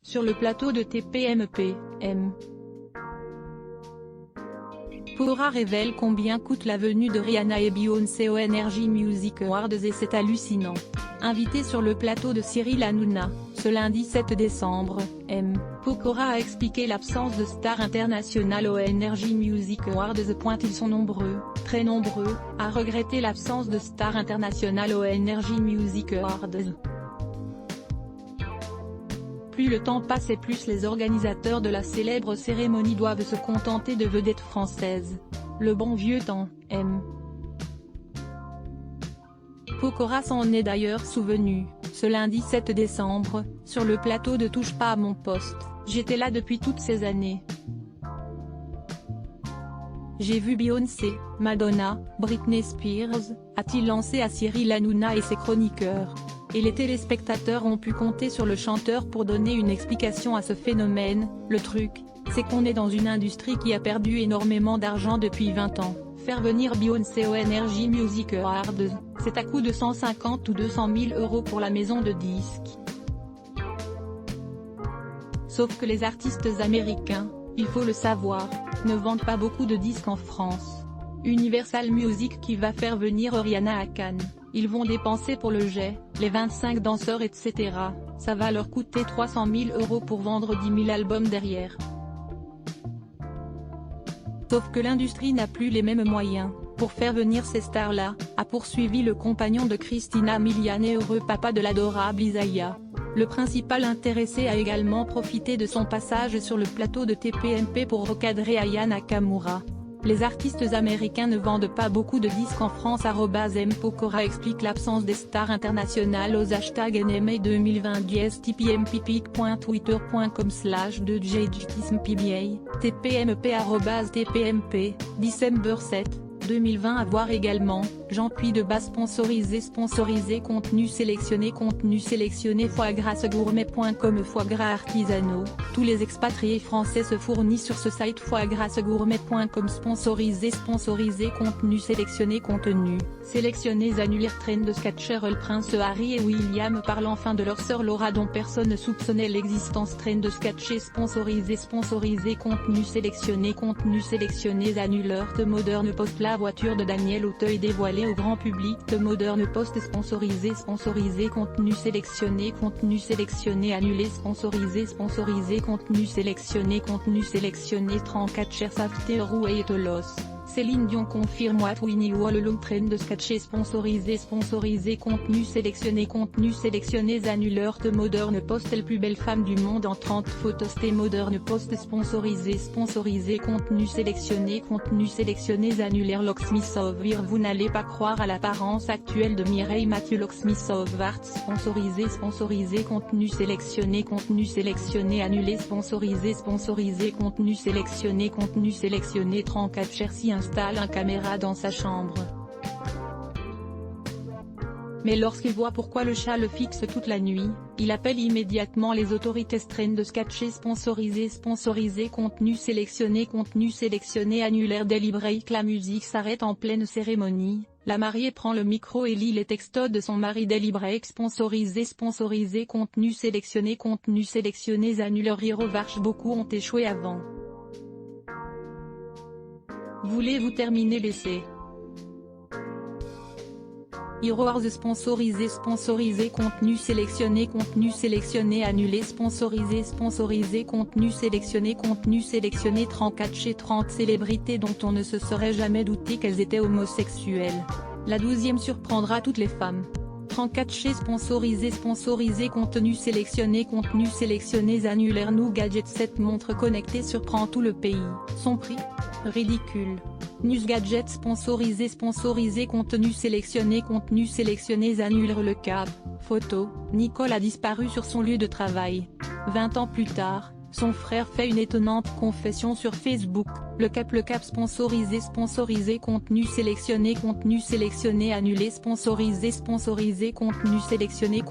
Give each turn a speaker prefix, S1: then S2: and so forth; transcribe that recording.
S1: sur le plateau de TPMP, M. Pokora révèle combien coûte la venue de Rihanna et Beyoncé aux Energy Music Awards et c'est hallucinant. Invité sur le plateau de Cyril Hanouna, ce lundi 7 décembre, M. Pokora a expliqué l'absence de stars internationales aux Energy Music Awards. Ils sont nombreux, très nombreux, à regretter l'absence de stars internationales aux Energy Music Awards. Plus le temps passe et plus les organisateurs de la célèbre cérémonie doivent se contenter de vedettes françaises. Le bon vieux temps, M. Pokora s'en est d'ailleurs souvenu, ce lundi 7 décembre, sur le plateau de Touche pas à mon poste. J'étais là depuis toutes ces années. J'ai vu Beyoncé, Madonna, Britney Spears, a-t-il lancé à Cyril Hanouna et ses chroniqueurs. Et les téléspectateurs ont pu compter sur le chanteur pour donner une explication à ce phénomène. Le truc, c'est qu'on est dans une industrie qui a perdu énormément d'argent depuis 20 ans. Faire venir Beyoncé aux Energy Music Awards, c'est à coût de 150 ou 200 000 € pour la maison de disques. Sauf que les artistes américains, il faut le savoir, ne vendent pas beaucoup de disques en France. Universal Music qui va faire venir Rihanna à Cannes, ils vont dépenser pour le jet, les 25 danseurs etc., ça va leur coûter 300 000 € pour vendre 10 000 albums derrière. Sauf que l'industrie n'a plus les mêmes moyens, pour faire venir ces stars-là, a poursuivi le compagnon de Christina Milian et heureux papa de l'adorable Isaiah. Le principal intéressé a également profité de son passage sur le plateau de TPMP pour recadrer Aya Nakamura. Les artistes américains ne vendent pas beaucoup de disques en France. M. Pokora explique l'absence des stars internationales aux hashtags NMA 2020 tpmpp.twitter.com/2jjutismpba, tpmp@tpmp, December 7, 2020. À voir également, Jean Puy de Bas sponsorisé contenu sélectionné foie gras gourmet.com foie gras artisanaux, tous les expatriés français se fournissent sur ce site foie gras gourmet.com sponsorisé contenu sélectionné annulaire Trend de Sketcher. Le prince Harry et William parlent enfin de leur sœur Laura dont personne ne soupçonnait l'existence. Trend de Sketcher sponsorisé contenu sélectionné annulaire de Modern Post. La voiture de Daniel Auteuil dévoilée au grand public. De Modern Post sponsorisé contenu sélectionné annulé sponsorisé contenu sélectionné 34 Chers After Rouet et Tolos. Céline Dion confirme What Winnie Wallelong. Trend de Sketcher sponsorisé contenu sélectionné annulaire de Modern Post. La plus belle femme du monde en 30 photos. De Modern Post sponsorisé contenu sélectionné annulaire. Locksmith of Wear. Vous n'allez pas croire à l'apparence actuelle de Mireille Mathieu. Locksmith of Art sponsorisé contenu sélectionné annulé sponsorisé contenu sélectionné 34 Chersi installe une caméra dans sa chambre. Mais lorsqu'il voit pourquoi le chat le fixe toute la nuit, il appelle immédiatement les autorités. Trend de Sketcher sponsorisé contenu sélectionné annulaire. Daily Break. La musique s'arrête en pleine cérémonie, la mariée prend le micro et lit les textos de son mari. Daily Break sponsorisé contenu sélectionné annulaire. Hero Varch. Beaucoup ont échoué avant. Voulez-vous terminer l'essai? Heroes sponsorisé contenu sélectionné annulé sponsorisé contenu sélectionné 34 Chez 30 célébrités dont on ne se serait jamais douté qu'elles étaient homosexuelles. La 12e surprendra toutes les femmes. 34 Chez sponsorisé contenu sélectionné annulaire. New Gadget. Cette montre connectée surprend tout le pays. Son prix? Ridicule. News Gadget sponsorisé contenu sélectionné annulaire. Le Cap. Photo, Nicole a disparu sur son lieu de travail. 20 ans plus tard, son frère fait une étonnante confession sur Facebook. Le Cap sponsorisé contenu sélectionné annulé sponsorisé contenu sélectionné